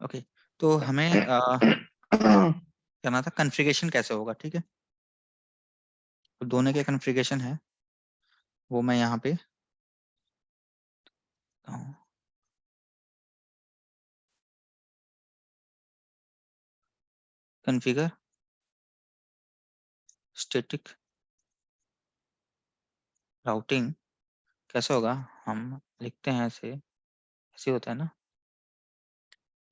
Okay, तो हमें करना था कॉन्फ़िगरेशन कैसे होगा, ठीक है। तो दोनों के कॉन्फ़िगरेशन है वो मैं यहाँ पे कॉन्फ़िगर स्टैटिक राउटिंग कैसे होगा, हम लिखते हैं ऐसे, ऐसे होता है ना।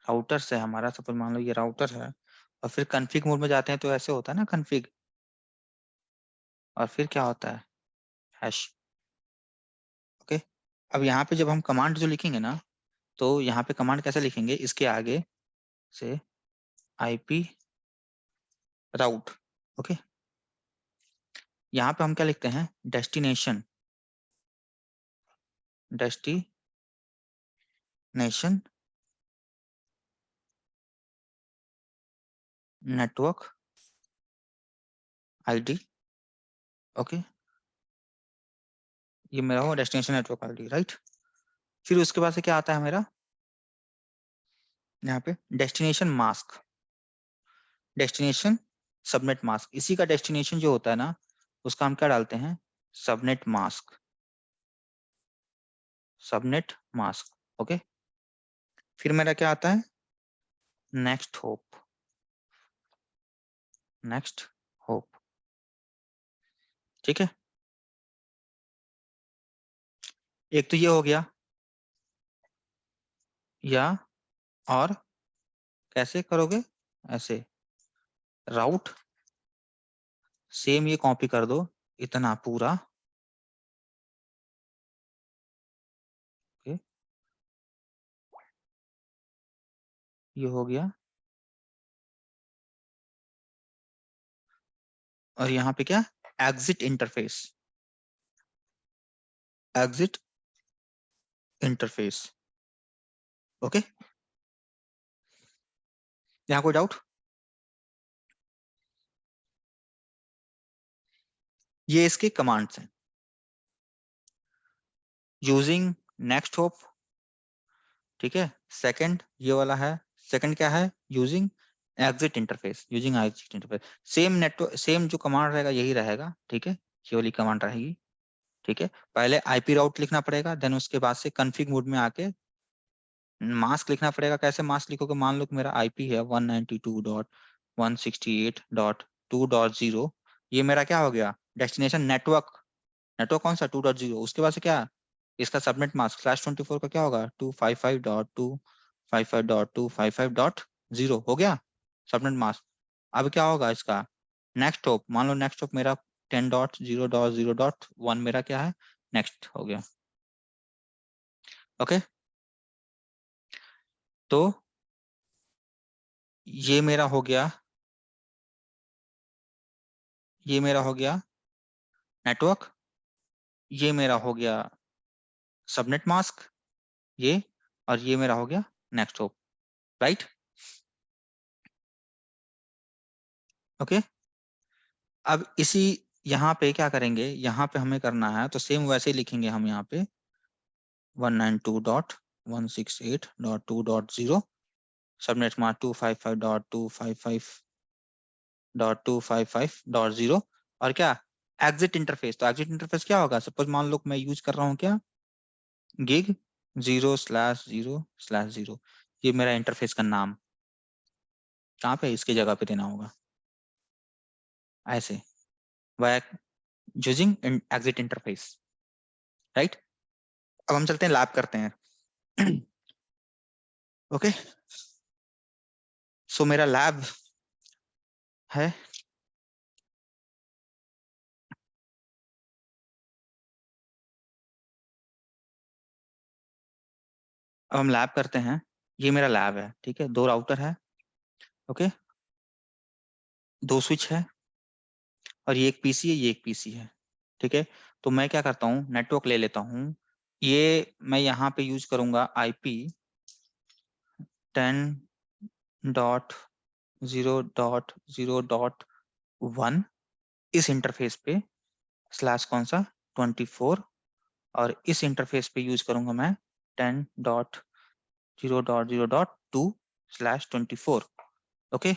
राउटर से हमारा, सपोज मान लो ये राउटर है, और फिर कॉन्फ़िग मोड में जाते हैं तो ऐसे होता है ना कॉन्फ़िग, और फिर क्या होता है हैश। ओके, अब यहाँ पे जब हम कमांड जो लिखेंगे ना, तो यहाँ पे कमांड कैसे लिखेंगे, इसके आगे से आईपी राउट। ओके, यहाँ पे हम क्या लिखते हैं, destination, destination network ID. Okay, ये मेरा हुआ डेस्टिनेशन नेटवर्क आईडी, राइट। फिर उसके बाद से क्या आता है मेरा, यहाँ पे destination mask, destination subnet mask, इसी का डेस्टिनेशन जो होता है ना, उसका हम क्या डालते हैं, subnet mask, subnet mask. Okay, फिर मेरा क्या आता है, नेक्स्ट होप, नेक्स्ट होप, ठीक है। एक तो ये हो गया, या और कैसे करोगे, ऐसे राउट, सेम ये कॉपी कर दो इतना पूरा। ओके, ये हो गया, और यहाँ पे क्या, exit interface, exit interface. Okay, यहाँ कोई डाउट, ये इसके कमांड्स हैं, यूजिंग नेक्स्ट होप, ठीक है। सेकंड ये वाला है, सेकंड क्या है, using exit interface, using exit interface, same network, same जो कमांड रहेगा यही रहेगा, ठीक है, ये वाली कमांड रहेगी, ठीक है। पहले आईपी राउट लिखना पड़ेगा, देन उसके बाद से कॉन्फ़िग मोड में आके मास्क लिखना पड़ेगा। कैसे मास्क लिखोगे, मान लो कि मेरा आईपी है 192.168.2.0, ये मेरा क्या हो गया, डेस्टिनेशन नेटवर्क, नेटवर्क कौन सा 2.0, उसके बाद से क्या, इसका सबनेट मास्क /24 का क्या होगा, 255.255.255.0 हो गया सबनेट मास्क। अब क्या होगा इसका, नेक्स्ट होप, मान लो नेक्स्ट होप मेरा 10.0.0.1 मेरा क्या है, नेक्स्ट हो गया। ओके, तो ये मेरा हो गया, ये मेरा हो गया नेटवर्क, ये मेरा हो गया सबनेट मास्क, ये, और ये मेरा हो गया नेक्स्ट होप, राइट। ओके, अब इसी यहाँ पे क्या करेंगे, यहाँ पे हमें करना है तो सेम वैसे ही लिखेंगे हम, यहाँ पे 192.168.2.0 सबनेट मास्क 255.255.255.0, और क्या, एग्जिट इंटरफेस। तो एग्जिट इंटरफेस क्या होगा, सपोज मान लो मैं यूज कर रहा हूँ क्या, गिग 0/0/0, ये मेरा इंटरफेस का नाम, कहाँ पे इसकी जगह पे देना होगा, ऐसे via using exit interface, right. अब हम चलते हैं लैब करते हैं। ओके, सो मेरा लैब है, अब हम लैब करते हैं, ये मेरा लैब है, ठीक है, 2 राउटर है, ओके, 2 स्विच है, और ये एक पीसी है, ये एक पीसी है, ठीक है। तो मैं क्या करता हूँ, नेटवर्क ले लेता हूँ, ये मैं यहाँ पे यूज करूंगा आईपी 10.0.0.1 इस इंटरफेस पे, स्लैश कौन सा 24, और इस इंटरफेस पे यूज करूंगा मैं 10.0.0.2 /24। ओके,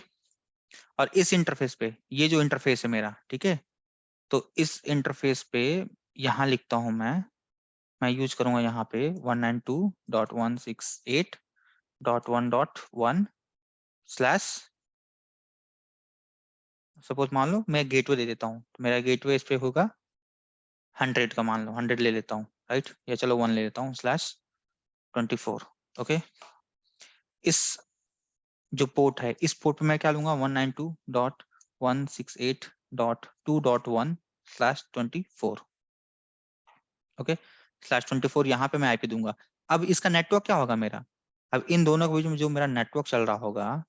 और इस इंटरफेस पे, ये जो इंटरफेस है मेरा, ठीक है, तो इस इंटरफेस पे यहाँ लिखता हूं मैं यूज करूंगा यहाँ पे 192.168.1.1 स्लैश, सपोज मान लो मैं गेटवे दे देता हूँ, तो मेरा गेटवे इस पे होगा 100 का, मान लो 100 ले लेता हूँ, राइट, या चलो 1 ले लेता हूँ /24। ओके, इस जो पोर्ट है, इस पोर्ट पे मैं क्या लूंगा, 192.168.2.1/24। ओके, /24 यहाँ पे मैं आईपी दूंगा। अब इसका नेटवर्क क्या होगा मेरा, अब इन दोनों के बीच में जो मेरा नेटवर्क चल रहा होगा,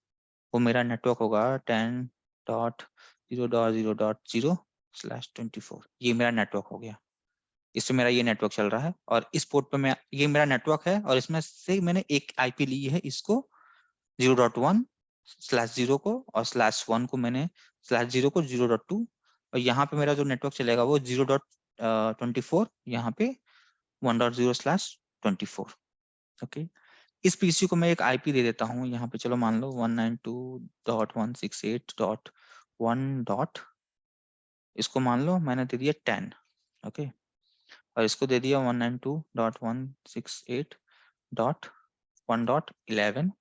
वो मेरा नेटवर्क होगा 10.0.0.0/24। ये मेरा नेटवर्क हो गया, इससे मेरा ये नेटवर्क चल रहा है, और इस पोर्ट पे मैं, ये मेरा नेटवर्क है, और इसमें से मैंने एक आईपी ली है, इसको 0.1/0 को, और /1 को मैंने /0 को 0.2, और यहाँ पे मेरा जो नेटवर्क चलेगा वो 0.24, यहाँ पे 1.0/24। ओके, इस पीसी को मैं एक आईपी दे देता हूँ यहाँ पे, चलो मान लो 192.168.1 डॉट, इसको मान लो मैंने दे दिया 10। ओके, और इसको दे दिया 192.168.1.11।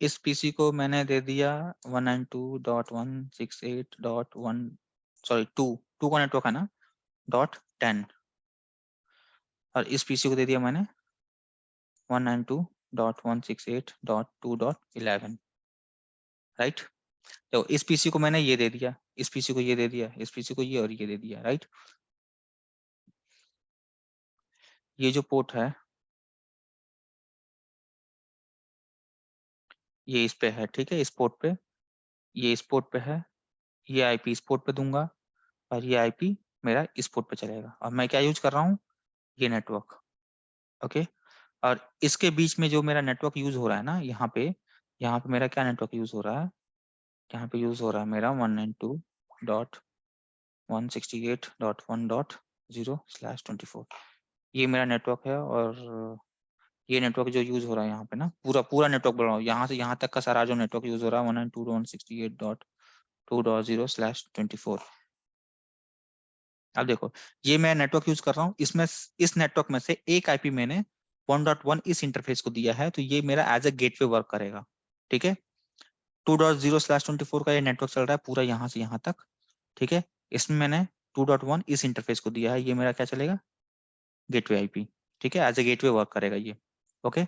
इस पीसी को मैंने दे दिया 192.168.1, सॉरी 2 का नेटवर्क है ना, .10, और इस पीसी को दे दिया मैंने 192.168.2.11, राइट। तो इस पीसी को मैंने ये दे दिया, इस पीसी को ये दे दिया, इस पीसी को ये और ये दे दिया, राइट। ये जो पोर्ट है ये इस पे है, ठीक है, इस पोर्ट पे, ये इस पोर्ट पे है, ये आईपी इस पोर्ट पे दूंगा, और ये आईपी मेरा इस पोर्ट पे चलेगा, और मैं क्या यूज कर रहा हूँ, ये नेटवर्क। ओके, और इसके बीच में जो मेरा नेटवर्क यूज हो रहा है ना, यहाँ पे मेरा क्या नेटवर्क यूज हो रहा है, यहाँ पे यूज हो रहा है मेरा 192.168.1.0/24। ये मेरा नेटवर्क है, और ये नेटवर्क जो यूज हो रहा है यहाँ पे ना, पूरा पूरा नेटवर्क बोल रहा हूँ, यहाँ से यहाँ तक का सारा जो नेटवर्क यूज हो रहा है 192.168.2.0/24। अब देखो, ये मैं नेटवर्क यूज कर रहा हूँ, इसमें इस नेटवर्क में से एक आईपी मैंने 1.1 इस इंटरफेस को दिया है, तो ये मेरा एज अ गेटवे वर्क करेगा, ठीक है। 2.0/24 का ये नेटवर्क चल रहा है पूरा यहाँ से यहाँ तक, ठीक है। इसमें मैंने 2.1 इस इंटरफेस को दिया है, ये मेरा क्या चलेगा, गेटवे आईपी, ठीक है, एज ए गेटवे वर्क करेगा ये। ओके,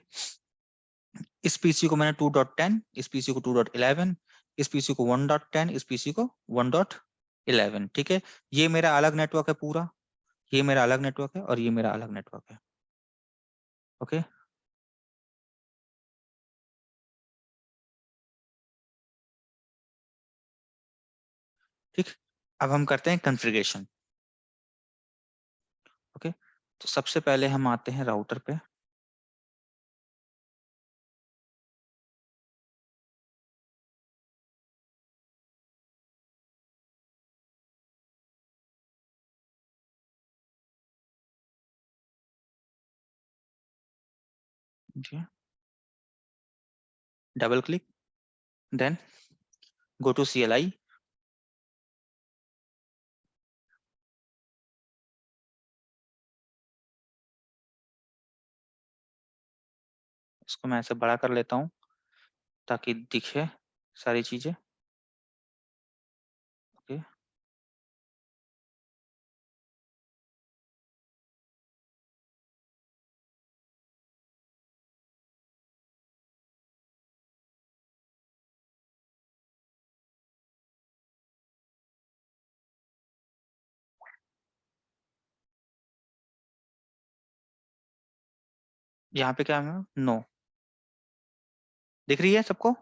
इस पीसी को मैंने 2.10, इस पीसी को 2.11, इस पीसी को 1.10, इस पीसी को 1.11, ठीक है। ये मेरा अलग नेटवर्क है पूरा, ये मेरा अलग नेटवर्क है, और ये मेरा अलग नेटवर्क है। ओके, ठीक, अब हम करते हैं कॉन्फ़िगरेशन। ओके, तो सबसे पहले हम आते हैं राउटर पे। जी, double click, then go to CLI। इसको मैं ऐसे बड़ा कर लेता हूँ ताकि दिखे सारी चीजें। ओके, यहाँ पे क्या है, नो, दिख रही है सबको,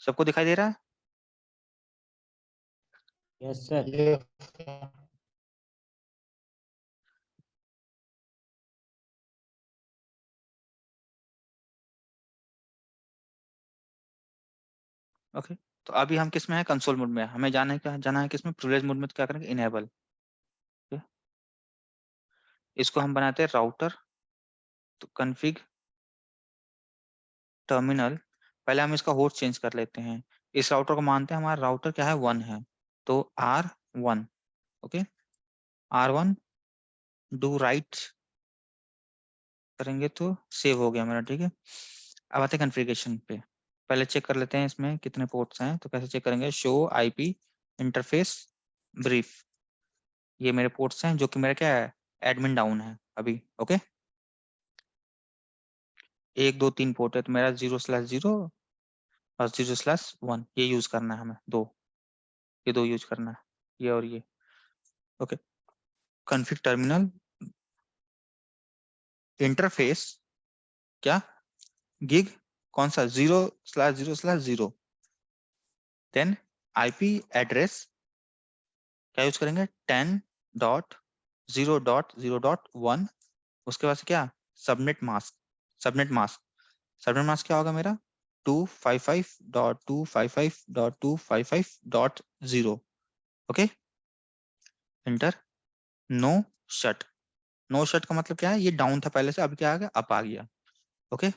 सबको दिखाई दे रहा है। Yes sir. ओके, तो अभी हम किस में है, कंसोल मोड में है, हमें जाना है, क्या जाना है, किस में, प्रिविलेज मोड में, तो क्या करेंगे, इनेबल। इसको हम बनाते हैं राउटर। तो कॉन्फ़िग टर्मिनल, पहले हम इसका होस्ट चेंज कर लेते हैं। इस राउटर को मानते हैं हमारा राउटर क्या है, 1 है, तो R1। Okay, R1 do right करेंगे तो सेव हो गया मेरा, ठीक है। अब आते हैं कॉन्फ़िगरेशन पे। पहले चेक कर लेते हैं इसमें कितने पोर्ट्स हैं। तो कैसे चेक करेंगे, शो IP इंटरफेस ब्रीफ, ये मेरे पोर्ट्स हैं जो कि मेरा क्या है, एडमिन डाउन है अभी। ओके, 1 2 3 पोर्ट है, तो मेरा 0/0 और 0/1 ये यूज करना है हमें, ये दो यूज करना है, ये और ये। ओके, कॉन्फ़िग टर्मिनल इंटरफेस क्या, गिग कौन सा, 0/0/0, देन IP एड्रेस क्या यूज करेंगे, 10.0.0.1। उसके बाद से क्या, subnet mask, subnet mask, subnet mask क्या होगा मेरा, 255.255.255.0। Okay, enter. No shut, no shut का मतलब क्या है, ये डाउन था पहले से, अब क्या आ गया, अप आ गया। ओके,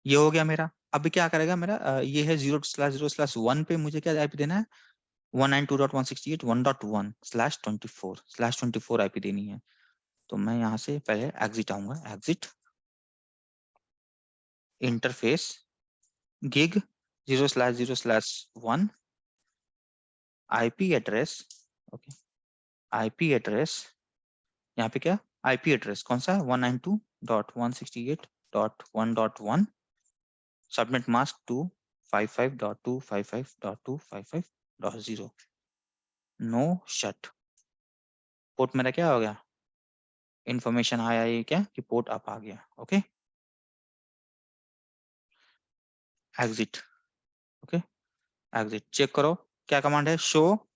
ये हो गया मेरा। अभी क्या करेगा मेरा, ये है 0/0/1 पे मुझे क्या आईपी देना है, 192.168.1.1/24/24 आईपी देनी है। तो मैं यहाँ से पहले एग्जिट आऊंगा, exit interface gig 0/0/1 IP address. Okay, IP address यहाँ पे क्या, आईपी एड्रेस कौन सा है, 192.168.1.1, subnet mask 255.255.255.0। No shut, port मेरा क्या हो गया, इंफॉर्मेशन आया ये क्या कि पोर्ट अप आ गया। Okay, exit. Okay, exit, check करो क्या कमांड है, show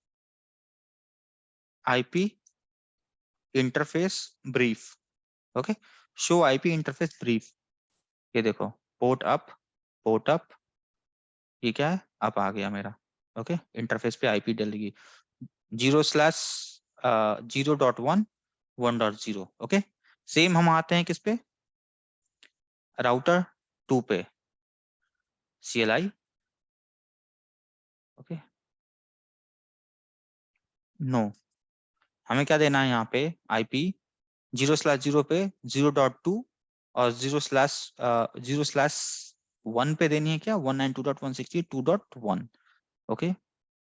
IP interface brief. Okay, show IP interface brief, ये देखो, पोर्ट अप, पोर्ट अप, ये क्या है, अप आ गया मेरा। ओके, इंटरफेस पे आईपी डलेगी 0/0.1 ओके। सेम हम आते हैं किस पे, राउटर 2 पे, CLI। ओके, नो, हमें क्या देना है यहाँ पे, IP 0/0 पे 0.2 और 0/1 पे देनी है क्या, 192.168.2.1। ओके,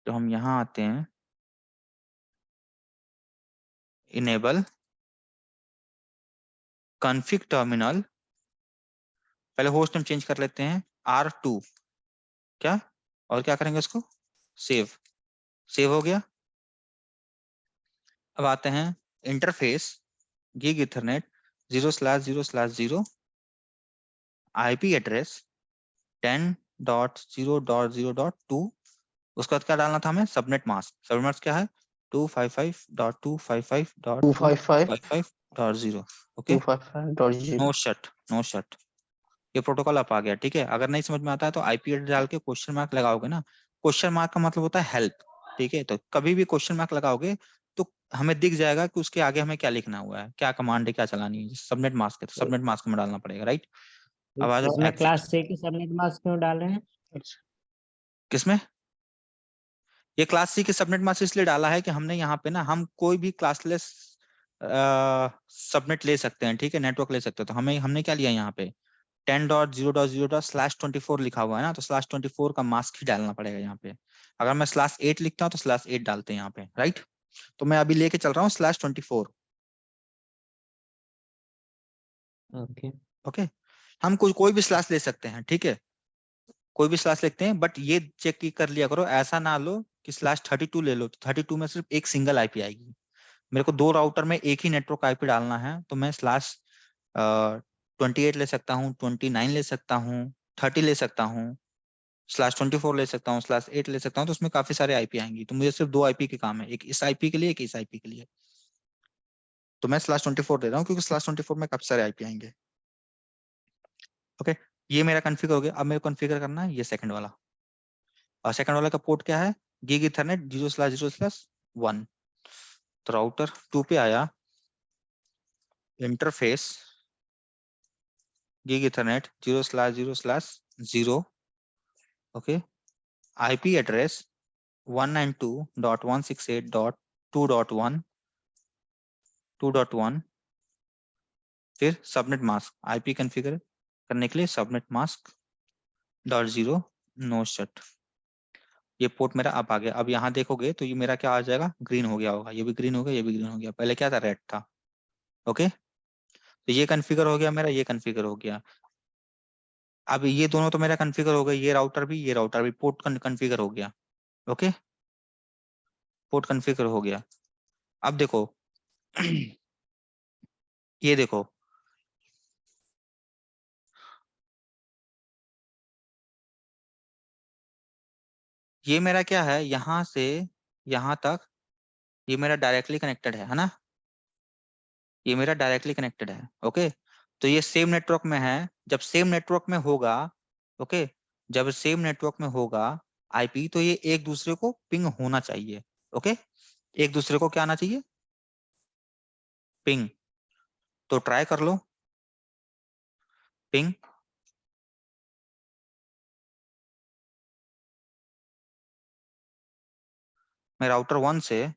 तो हम यहाँ आते हैं, इनेबल कॉन्फ़िग टर्मिनल, पहले होस्ट नेम चेंज कर लेते हैं, R2 क्या, और क्या करेंगे उसको, सेव, सेव हो गया। अब आते हैं interface gig Ethernet 0/0/0 IP address 10.0.0.2। उसके बाद क्या डालना था हमें, सबनेट मास्क, सबनेट मास्क क्या है, 255 255.255.255.0। Okay, 255.0। No shut, no shut, ये प्रोटोकॉल आप आ गया, ठीक है। अगर नहीं समझ में आता है तो IP एड्रेस डाल के क्वेश्चन मार्क लगाओगे ना, क्वेश्चन मार्क का मतलब होता है हेल्प, ठीक है। तो कभी भी क्वेश्चन मार्क लगाओगे तो हमें दिख जाएगा कि उसके आगे हमें क्या लिखना हुआ है, क्या कमांड है, क्या चलानी है। सबनेट मास्क है तो सबनेट मास्क में डालना पड़ेगा, राइट। अब आ तो जाओ अपने एग्जिट, क्लास से के सबनेट मास्क क्यों डाल रहे हैं? किसमें, ये क्लास सी के सबनेट मास्क इसलिए डाला है कि हमने यहाँ पे ना, हम कोई भी क्लासलेस सबनेट ले सकते हैं, ठीक है, नेटवर्क ले सकते हैं। तो हमें, हमने क्या लिया यहाँ पे, 10.0.0./24 लिखा हुआ है ना, तो /24 का मास्क ही डालना पड़ेगा यहाँ पे। अगर मैं /8 लिखता हूँ तो /8 डालते हैं यहाँ पे, राइट। तो मैं अभी लेके चल रहा हूँ /24। ओके। ओके, हम कोई भी स्लैश ले सकते हैं, ठीक है, कोई भी स्लैश लिखते हैं, बट ये चेक कर लिया करो, ऐसा ना लो कि /32 ले लो, तो 32 में सिर्फ एक सिंगल आईपी आएगी। मेरे को 2 राउटर में एक ही नेटवर्क आईपी डालना है, तो मैं /28 ले सकता हूँ, 29 ले सकता हूँ, 30 ले सकता हूँ, /24 ले सकता हूँ, /8 ले सकता हूँ। तो उसमें काफी सारे आईपी आएंगी, तो मुझे सिर्फ 2 आईपी के काम है, एक इस आईपी के लिए, एक इस आईपी के लिए। तो मैं /24 दे रहा हूँ क्योंकि /24 में काफी सारे आईपी आएंगे। ओके, ये मेरा कॉन्फ़िगर हो गया। अब मेरे को कॉन्फ़िगर करना है ये सेकंड वाला, और सेकंड वाला का पोर्ट क्या है, गिग इथरनेट 0/0/1। तो राउटर 2 पे आया, interface gig ethernet 0/0/0, okay, IP address 192.168.2.1, फिर सबनेट मास्क, IP कॉन्फ़िगर करने के लिए सबनेट मास्क .0 नो शट। ये पोर्ट मेरा अब आ गया। अब यहाँ देखोगे तो ये मेरा क्या आ जाएगा, ग्रीन हो गया होगा, ये भी ग्रीन हो गया, ये भी ग्रीन हो गया, पहले क्या था, रेड था। ओके, तो ये कॉन्फ़िगर हो गया मेरा, ये कॉन्फ़िगर हो गया। अब ये दोनों तो मेरा कॉन्फ़िगर हो गया, ये राउटर भी, ये राउटर भी, पोर्ट कॉन्फ़िगर हो गया। ओके, पोर्ट कॉन्फ़िगर हो गया। अब देखो ये देखो, ये मेरा क्या है, यहाँ से यहाँ तक ये मेरा डायरेक्टली कनेक्टेड है ना, ये मेरा डायरेक्टली कनेक्टेड है। ओके, तो ये सेम नेटवर्क में है। जब सेम नेटवर्क में होगा, ओके, जब सेम नेटवर्क में होगा आईपी, तो ये एक दूसरे को पिंग होना चाहिए। ओके, एक दूसरे को क्या आना चाहिए, पिंग। तो ट्राई कर लो पिंग। मैं राउटर 1 से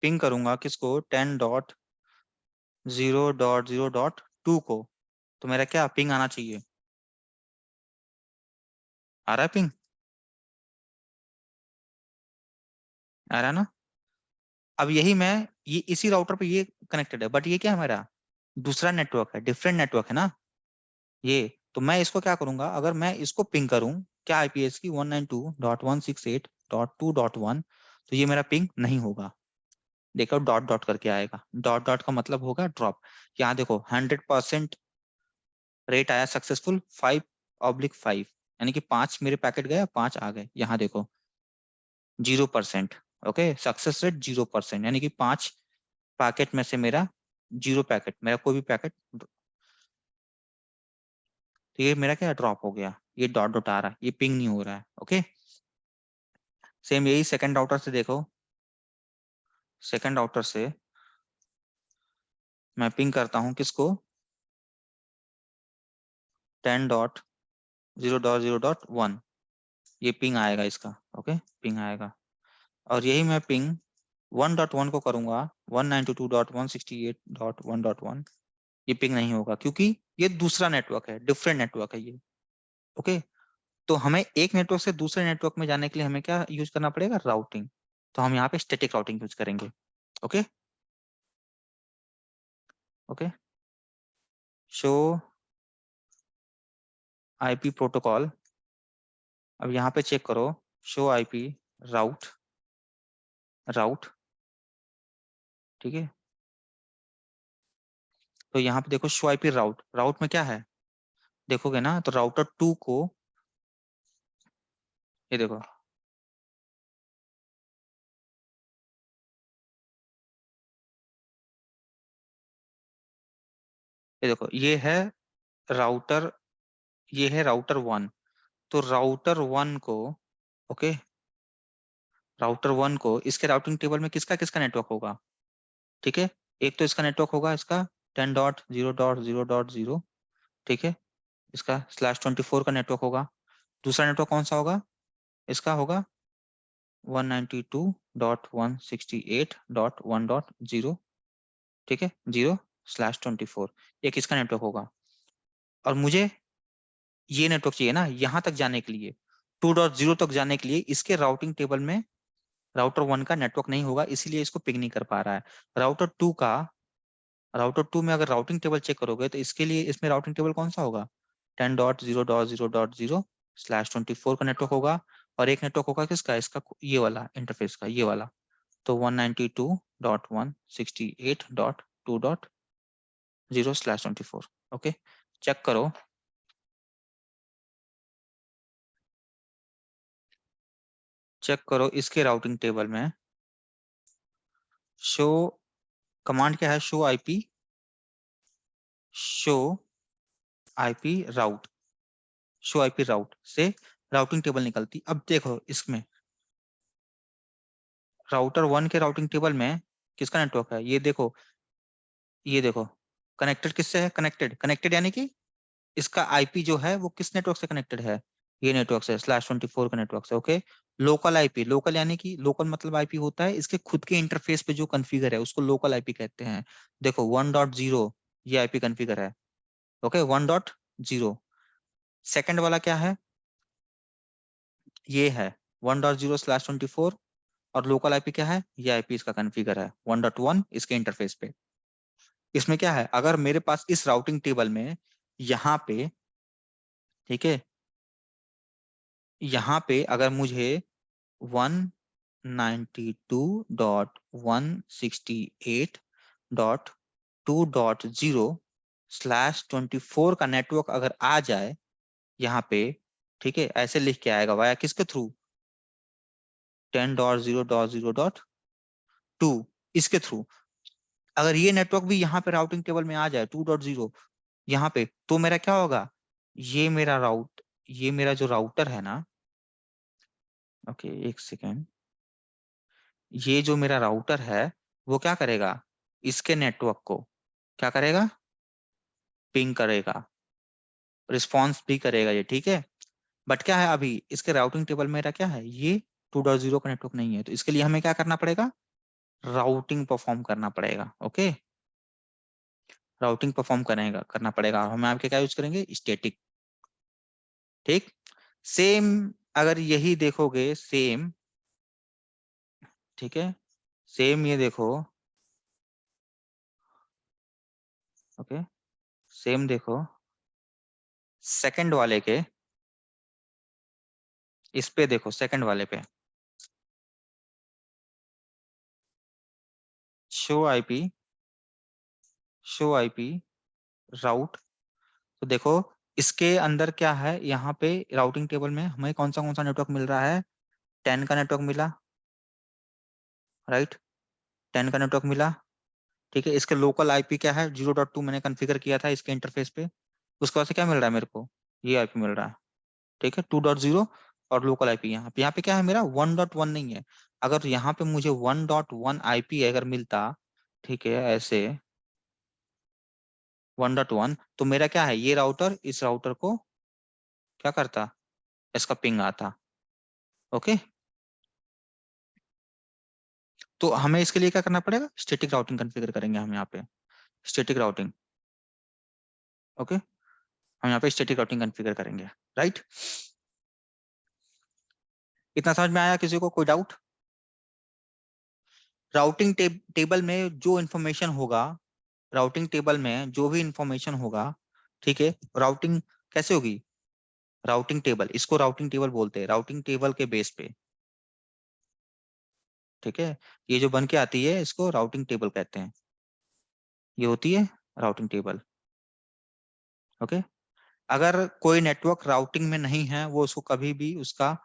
पिंग करूंगा किसको, 10.0.0.2 को, तो मेरा क्या पिंग आना चाहिए, आ रहा है पिंग, आ रहा है ना। अब यही मैं, ये इसी राउटर पे ये कनेक्टेड है, बट ये क्या है, मेरा दूसरा नेटवर्क है, डिफरेंट नेटवर्क है ना ये। तो मैं इसको क्या करूंगा, अगर मैं इसको पिंग करूं, क्या आईपीएस की 192.168.2.1, तो ये मेरा पिंग नहीं होगा। देखो डॉट डॉट करके आएगा, डॉट डॉट का मतलब होगा ड्रॉप। यहाँ देखो 100% रेट आया सक्सेसफुल, 5/5, यानी कि 5 मेरे पैकेट गए, 5 आ गए। यहाँ देखो 0%, ओके, सक्सेस रेट 0%, यानी कि 5 पैकेट में से मेरा 0 पैकेट, मेरा कोई भी पैकेट, तो ये मेरा क्या ड्रॉप हो गया, ये डॉट डॉट आ रहा है, ये पिंग नहीं हो रहा है। ओके, सेम यही सेकंड राउटर से देखो, सेकंड राउटर से मैं पिंग करता हूँ किसको, 10.0.0.1, ये पिंग आएगा इसका। ओके, पिंग आएगा। और यही मैं पिंग 1.1 को करूंगा 192.168.1.1, ये पिंग नहीं होगा, क्योंकि ये दूसरा नेटवर्क है, डिफरेंट नेटवर्क है ये। ओके, तो हमें एक नेटवर्क से दूसरे नेटवर्क में जाने के लिए हमें क्या यूज करना पड़ेगा, राउटिंग। तो हम यहाँ पे स्टैटिक राउटिंग यूज करेंगे। Okay, okay, show IP protocol. अब यहाँ पे चेक करो, शो आईपी राउट, राउट, ठीक है। तो यहाँ पे देखो शो आईपी राउट, राउट में क्या है देखोगे ना, तो राउटर 2 को, ये देखो, ये देखो, ये है राउटर, ये है राउटर 1। तो राउटर 1 को, ओके, राउटर 1 को इसके राउटिंग टेबल में किसका किसका नेटवर्क होगा, ठीक है। एक तो इसका नेटवर्क होगा, इसका 10.0.0.0, ठीक है, इसका /24 का नेटवर्क होगा। दूसरा नेटवर्क कौन सा होगा, इसका होगा 192.168.1.0, ठीक है, 0/24, एक इसका नेटवर्क होगा। और मुझे ये नेटवर्क चाहिए ना यहाँ तक जाने के लिए, 2.0 तक जाने के लिए इसके राउटिंग टेबल में राउटर 1 का नेटवर्क नहीं होगा, इसीलिए इसको पिंग नहीं कर पा रहा है। राउटर 2 का, राउटर 2 में अगर राउटिंग टेबल चेक करोगे तो इसके लिए इसमें राउटिंग टेबल कौन सा होगा, 10.0.0.0/24 का नेटवर्क होगा। और एक नेटवर्क होगा किसका, इसका ये वाला इंटरफेस का, ये वाला, तो 192.168.2.0/24। ओके, चेक करो, चेक करो इसके राउटिंग टेबल में शो, कमांड क्या है, show IP, show IP route, show IP route से राउटिंग टेबल निकलती। अब देखो इसमें राउटर 1 के राउटिंग टेबल में किसका नेटवर्क है, ये देखो कनेक्टेड किससे है, कनेक्टेड कनेक्टेड यानी कि इसका आईपी जो है वो किस नेटवर्क से कनेक्टेड है, ये नेटवर्क से /24 का नेटवर्क से। ओके, लोकल आईपी, लोकल यानी कि लोकल मतलब आईपी होता है इसके खुद के इंटरफेस पे जो कॉन्फ़िगर है उसको लोकल आईपी कहते हैं। देखो 1.0 ये आईपी कॉन्फ़िगर है। ओके 1.0। सेकंड वाला क्या है, ये है 1.0/24 और लोकल आईपी क्या है, ये आईपी इसका कॉन्फ़िगर है 1.1 इसके इंटरफेस पे। इसमें क्या है, अगर मेरे पास इस राउटिंग टेबल में यहाँ पे, ठीक है, यहाँ पे अगर मुझे 192.168.2.0/24 का नेटवर्क अगर आ जाए यहाँ पे, ठीक है, ऐसे लिख के आएगा वाया किसके थ्रू, 10.0.0.2 इसके थ्रू। अगर ये नेटवर्क भी यहाँ पे राउटिंग टेबल में आ जाए 2.0 यहाँ पे, तो मेरा क्या होगा, ये मेरा जो राउटर है ना, ओके एक सेकेंड, ये जो मेरा राउटर है वो क्या करेगा, इसके नेटवर्क को क्या करेगा, पिंग करेगा, रिस्पॉन्स भी करेगा ये, ठीक है। बट क्या है, अभी इसके राउटिंग टेबल मेरा क्या है, ये 2.0 का नेटवर्क नहीं है, तो इसके लिए हमें क्या करना पड़ेगा, राउटिंग परफॉर्म करना पड़ेगा। ओके, राउटिंग परफॉर्म करना पड़ेगा, हम आपके क्या यूज करेंगे, स्टैटिक। ठीक, सेम अगर यही देखोगे सेम, ठीक है, सेम ये देखो, ओके, सेम देखो सेकंड वाले के, इस पे देखो सेकंड वाले पे, show IP, show IP route, तो देखो इसके अंदर क्या है, यहाँ पे राउटिंग टेबल में हमें कौन सा नेटवर्क मिल रहा है, 10 का नेटवर्क मिला, राइट, 10 का नेटवर्क मिला, ठीक है। इसके लोकल आईपी क्या है, 0.2 मैंने कॉन्फ़िगर किया था इसके इंटरफेस पे, उसके बाद से क्या मिल रहा है मेरे को, ये आईपी मिल रहा है, ठीक है 2.0। और लोकल आईपी यहाँ पे क्या है मेरा 1.1 नहीं है। अगर यहाँ पे मुझे 1.1 आईपी अगर मिलता, ठीक है ऐसे 1.1, तो मेरा क्या है, ये राउटर इस राउटर को क्या करता, इसका पिंग आता। ओके, तो हमें इसके लिए क्या करना पड़ेगा, स्टैटिक राउटिंग कॉन्फ़िगर करेंगे हम यहाँ पे, स्टैटिक राउटिंग। ओके, हम यहाँ पे स्टैटिक राउटिंग कॉन्फ़िगर करेंगे, राइट। इतना समझ में आया, किसी को कोई डाउट। राउटिंग टेबल में जो इंफॉर्मेशन होगा, राउटिंग टेबल में जो भी इंफॉर्मेशन होगा, ठीक है, राउटिंग कैसे होगी, राउटिंग टेबल, इसको राउटिंग टेबल बोलते हैं, राउटिंग टेबल के बेस पे, ठीक है, ये जो बन के आती है इसको राउटिंग टेबल कहते हैं, ये होती है राउटिंग टेबल। ओके, अगर कोई नेटवर्क राउटिंग में नहीं है, वो उसको कभी भी उसका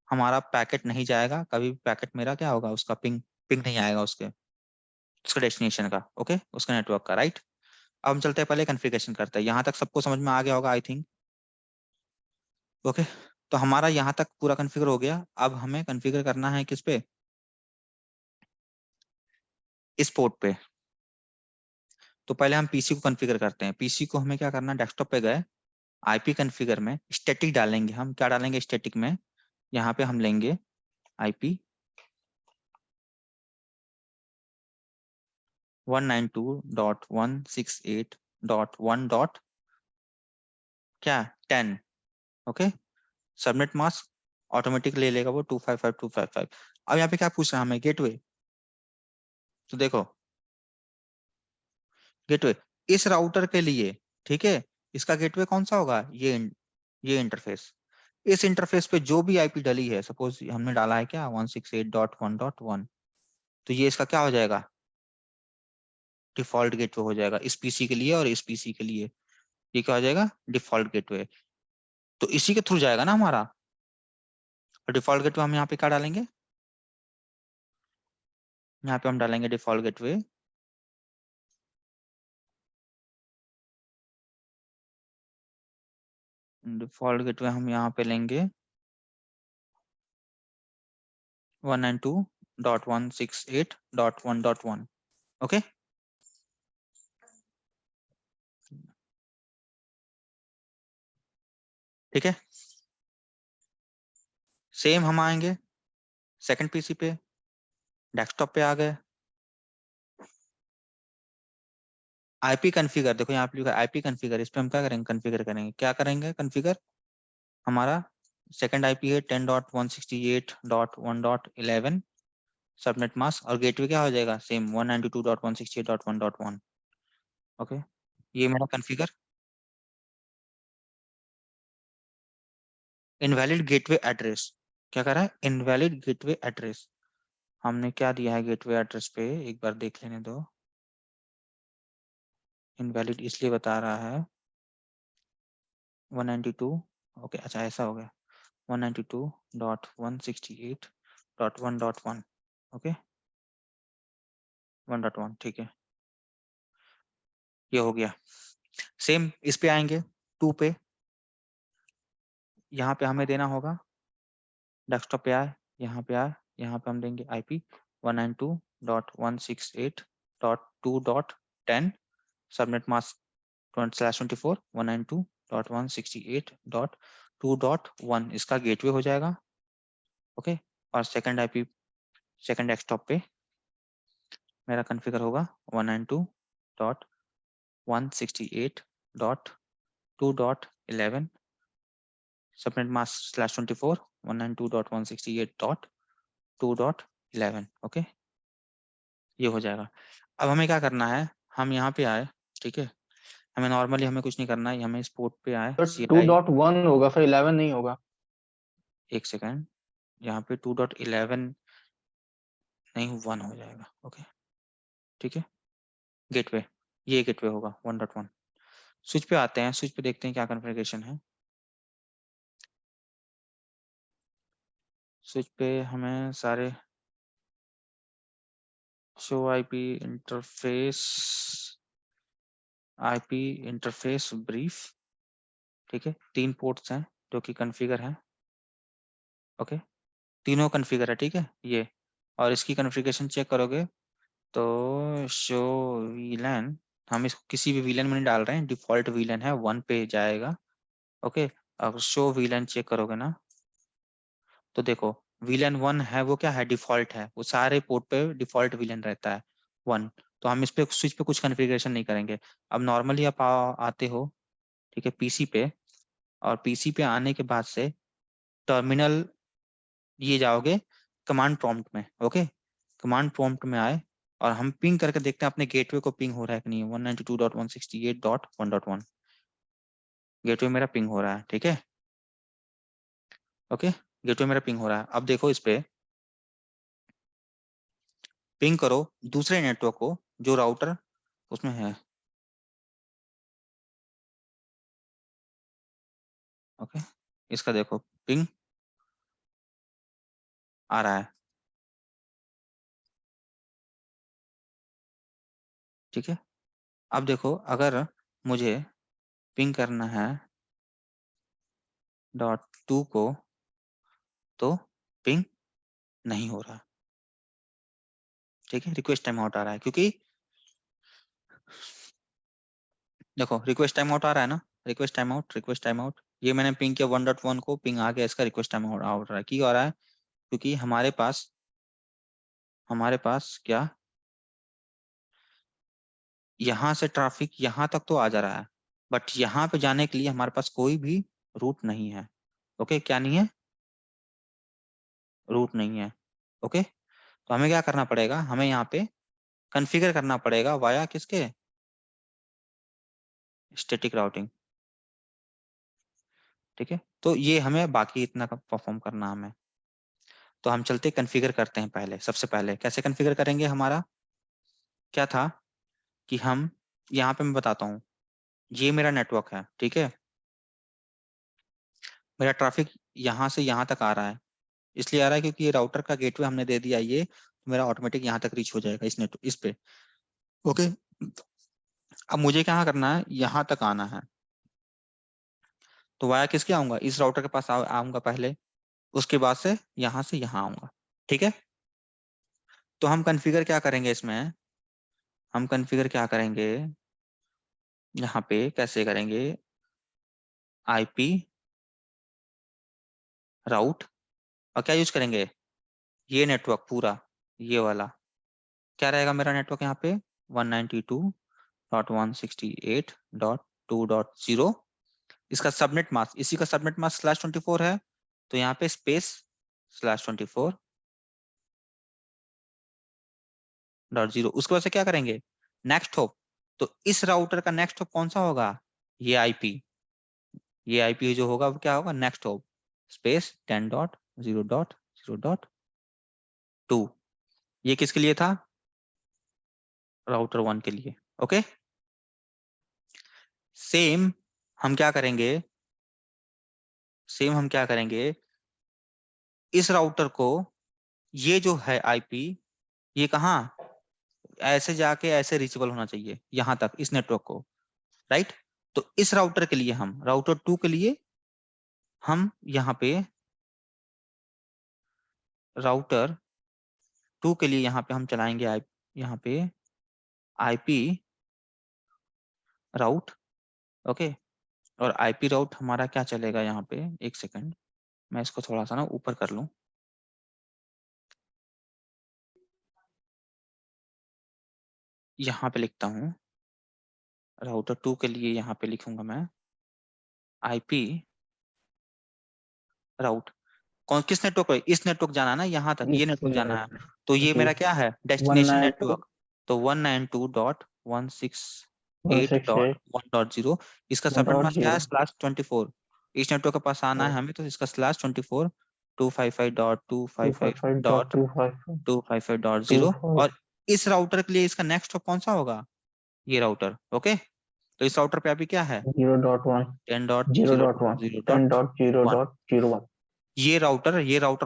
हमारा पैकेट नहीं जाएगा, कभी भी पैकेट मेरा क्या होगा, उसका पिंग पिंग नहीं आएगा उसके, उसका डेस्टिनेशन का, ओके, उसका नेटवर्क का, राइट। अब हम चलते हैं पहले कॉन्फ़िगरेशन करते हैं, यहाँ तक सबको समझ में आ गया होगा आई थिंक। ओके, तो हमारा यहाँ तक पूरा कॉन्फ़िगर हो गया, अब हमें कॉन्फ़िगर करना है किस पे, इस पोर्ट पे। तो पहले हम पीसी को कॉन्फ़िगर करते हैं, पीसी को हमें क्या करना, डेस्कटॉप पे गए, आईपी कॉन्फ़िगर में स्टैटिक डालेंगे, हम क्या डालेंगे स्टैटिक में, यहाँ पे हम लेंगे आईपी 192.168.1 डॉट क्या 10। ओके, सबनेट मास्क ऑटोमेटिक ले लेगा वो 255.255। अब यहाँ पे क्या पूछ रहा है हमें, गेटवे, तो देखो गेटवे इस राउटर के लिए, ठीक है, इसका गेटवे कौन सा होगा, ये इंटरफेस, इस इंटरफेस पे जो भी आईपी डली है, सपोज हमने डाला है क्या 168.1.1, तो ये इसका क्या हो जाएगा, डिफॉल्ट गेटवे हो जाएगा इस पीसी के लिए और इस पीसी के लिए, ये क्या हो जाएगा, डिफॉल्ट गेटवे। तो इसी के थ्रू जाएगा ना हमारा, और डिफॉल्ट गेटवे हम यहाँ पे क्या डालेंगे, यहाँ पे हम डालेंगे डिफॉल्ट गेटवे, डिफॉल्ट गेटवे हम यहाँ पे लेंगे 192.168.1.1। ओके, ठीक है। सेम हम आएंगे सेकंड पीसी पे, डेस्कटॉप पे आ गए, आईपी कॉन्फ़िगर, देखो यहाँ पे लिखा है आईपी कॉन्फ़िगर, इस पे हम क्या करेंगे, कॉन्फ़िगर करेंगे, क्या करेंगे कॉन्फ़िगर, हमारा सेकंड आईपी है 10.168.1.11 सबनेट मास्क, और गेटवे क्या हो जाएगा सेम 192.168.1.1। ओके, ये मेरा कॉन्फ़िगर। इनवैलिड गेटवे एड्रेस, क्या कर रहा है, इनवैलिड गेटवे एड्रेस, हमने क्या दिया है गेटवे एड्रेस पे, एक बार देख लेने दो। इनवैलिड इसलिए बता रहा है 192, ओके अच्छा ऐसा हो गया 192.168.1.1, ओके 1.1, ठीक है, ये हो गया। सेम इस पे आएंगे 2 पे, यहाँ पे हमें देना होगा, डेस्कटॉप पे आए, यहाँ पे आए, यहाँ पे हम देंगे आईपी 192.168.2.10 सबनेट मास्क /24 192.168.2.1 इसका गेटवे हो जाएगा। ओके, और सेकंड आईपी सेकंड डेस्कटॉप पे मेरा कॉन्फ़िगर होगा 192.168.2.11 सबनेट मास्क /24 192.168.2.11, ओके, ये हो जाएगा। अब हमें क्या करना है, हम यहाँ पे आए, ठीक है, हमें नॉर्मली हमें कुछ नहीं करना है, हमें इस पोर्ट पे आए, तो CLI 2.1 होगा, फिर 11 नहीं होगा। एक सेकेंड, यहाँ पे 2.11 नहीं 1 हो जाएगा, ओके ठीक है, गेटवे, ये गेटवे होगा 1.1। स्विच पे आते हैं, स्विच पे देखते हैं क्या कॉन्फ़िगरेशन है। स्विच पे हमें सारे शो आईपी इंटरफेस ब्रीफ, ठीक है, 3 पोर्ट्स हैं जो कि कॉन्फ़िगर हैं, ओके, तीनों कॉन्फ़िगर है, ठीक है ये, और इसकी कॉन्फ़िगरेशन चेक करोगे तो शो वीलन, हम इसको किसी भी वीलन में नहीं डाल रहे हैं, डिफॉल्ट वीलन है 1 पे जाएगा, ओके। अगर शो वीलन चेक करोगे ना तो देखो वीलन 1 है, वो क्या है, डिफॉल्ट है, वो सारे पोर्ट पे डिफॉल्ट वीलन रहता है 1, तो हम इस पे स्विच पे कुछ कॉन्फ़िगरेशन नहीं करेंगे। अब नॉर्मली आप आते हो, ठीक है, पीसी पे, और पीसी पे आने के बाद से टर्मिनल ये जाओगे कमांड प्रॉम्प्ट में, ओके, कमांड प्रॉम्प्ट में आए और हम पिंग करके देखते हैं अपने गेटवे को पिंग हो रहा है कि नहीं, 192.168.1.1 गेटवे मेरा पिंग हो रहा है, ठीक है, ओके, गेटवे मेरा पिंग हो रहा है। अब देखो इस पे पिंग करो दूसरे नेटवर्क को जो राउटर उसमें है, ओके, इसका देखो पिंग आ रहा है, ठीक है। अब देखो अगर मुझे पिंग करना है .2 को तो पिंग नहीं हो रहा, ठीक है, रिक्वेस्ट टाइम आउट आ रहा है, क्योंकि देखो रिक्वेस्ट टाइम आउट आ रहा है ना, request time out, request time out, ये मैंने पिंग किया 1.1 को, पिंग आ गया, इसका रिक्वेस्ट टाइम आउट आ रहा है, क्यों आ रहा है, क्योंकि हमारे पास क्या, यहाँ से ट्रैफिक यहाँ तक तो आ जा रहा है, बट यहाँ पे जाने के लिए हमारे पास कोई भी रूट नहीं है, ओके, क्या नहीं है, रूट नहीं है, ओके। तो हमें क्या करना पड़ेगा, हमें यहाँ पे कॉन्फ़िगर करना पड़ेगा वाया किसके, स्टैटिक राउटिंग, ठीक है, तो ये हमें बाकी इतना का परफॉर्म करना हमें, तो हम चलते कॉन्फ़िगर करते हैं, पहले सबसे पहले कैसे कॉन्फ़िगर करेंगे, हमारा क्या था कि हम यहाँ पे मैं बताता हूँ, ये मेरा नेटवर्क है, ठीक है, मेरा ट्रैफिक यहाँ से यहाँ तक आ रहा है, इसलिए आ रहा है क्योंकि ये राउटर का गेटवे हमने दे दिया, ये तो मेरा ऑटोमेटिक यहाँ तक रीच हो जाएगा इस नेट इस पे, ओके। अब मुझे क्या करना है, यहाँ तक आना है, तो वाया किसके आऊंगा, इस राउटर के पास आऊंगा पहले, उसके बाद से यहाँ आऊंगा, ठीक है। तो हम कॉन्फ़िगर क्या करेंगे इसमें, हम कॉन्फ़िगर क्या करेंगे, यहाँ पे कैसे करेंगे, आईपी राउट, और क्या यूज करेंगे, ये नेटवर्क पूरा, ये वाला क्या रहेगा मेरा नेटवर्क यहाँ पे 192.168.2.0, इसका सबनेट मास्क, इसी का सबनेट मास्क /24 है, तो यहाँ पे स्पेस /24.0। उसके बाद से क्या करेंगे, नेक्स्ट होप, तो इस राउटर का नेक्स्ट होप कौन सा होगा, ये आईपी, ये आईपी जो होगा वो क्या होगा, नेक्स्ट होप स्पेस 10.0.0.2। ये किसके लिए था, राउटर 1 के लिए। ओके, सेम हम क्या करेंगे, सेम हम क्या करेंगे, इस राउटर को, ये जो है आईपी, ये कहाँ, ऐसे जाके ऐसे रीचेबल होना चाहिए यहां तक, इस नेटवर्क को, राइट। तो इस राउटर के लिए, हम राउटर 2 के लिए, हम यहाँ पे राउटर 2 के लिए यहाँ पे हम चलाएंगे यहाँ पे आईपी राउट। ओके, और आईपी राउट हमारा क्या चलेगा यहाँ पे, एक सेकंड मैं इसको थोड़ा सा ना ऊपर कर लूं, यहाँ पे लिखता हूँ, राउटर 2 के लिए यहाँ पे लिखूंगा मैं आईपी राउट, कौन किस नेटवर्क पे, इस नेटवर्क जाना है ना, यहाँ तक ये इस नेटवर्क जाना है, तो ये जी मेरा क्या है, डेस्टिनेशन 192 नेटवर्क, तो 192.168.1.0, 168 इसका सबनेट मास्क क्या है 1.0 /24, इस नेटवर्क के पास आना है हमें, तो इसका /24 255.255.255 255.255.0, और इस राउटर के लिए इसका नेक्स्ट हॉप कौन सा होगा, ये राउटर। ओके, तो इस राउटर पे अभी क्या है 0.1 0.1 10.0.0.1, 10.0.01 ये राउटर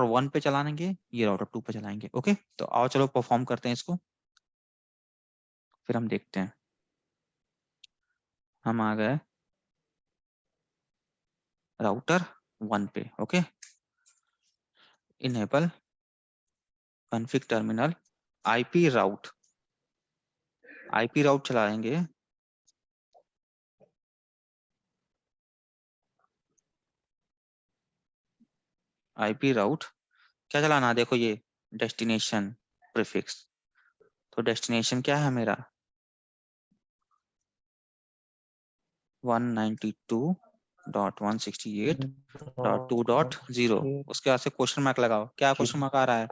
1 पे चलाएंगे, ये राउटर 2 पे चलाएंगे। ओके, तो आओ चलो परफॉर्म करते हैं इसको, फिर हम देखते हैं। हम आ गए राउटर 1 पे। Okay, enable config terminal IP route, IP route चलाएंगे, आईपी राउट क्या चलाना है, देखो ये डेस्टिनेशन प्रीफिक्स, तो डेस्टिनेशन क्या है मेरा 192.168.2.0, उसके बाद से क्वेश्चन मार्क लगाओ, क्या क्वेश्चन मार्क आ रहा है,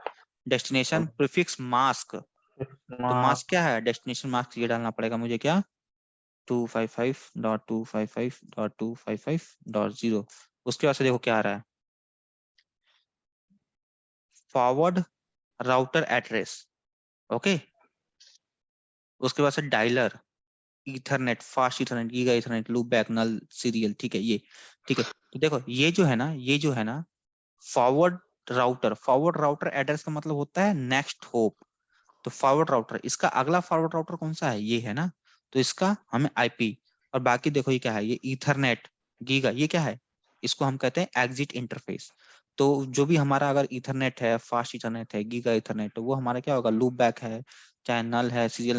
डेस्टिनेशन प्रीफिक्स मास्क, तो मास्क क्या है, डेस्टिनेशन मास्क ये डालना पड़ेगा मुझे, क्या 255.255.255.0, उसके बाद से देखो क्या आ रहा है, फॉरवर्ड राउटर एड्रेस। ओके, उसके बाद से dialer, ethernet, fast ethernet, giga ethernet, loop back, null, serial, ठीक है ये, ठीक है। तो देखो ये जो है ना, ये जो है ना forward router, forward router address का मतलब होता है नेक्स्ट होप, तो फॉरवर्ड राउटर, इसका अगला फॉरवर्ड राउटर कौन सा है, ये है ना, तो इसका हमें आईपी, और बाकी देखो ये क्या है, ये ईथरनेट, गीगा, ये क्या है, इसको हम कहते हैं एग्जिट इंटरफेस। तो जो भी हमारा अगर ईथरनेट है, फास्ट ईथरनेट है, गीगा ईथरनेट, तो वो हमारा क्या होगा, लूप बैक है, चाहे नल है, सीरियल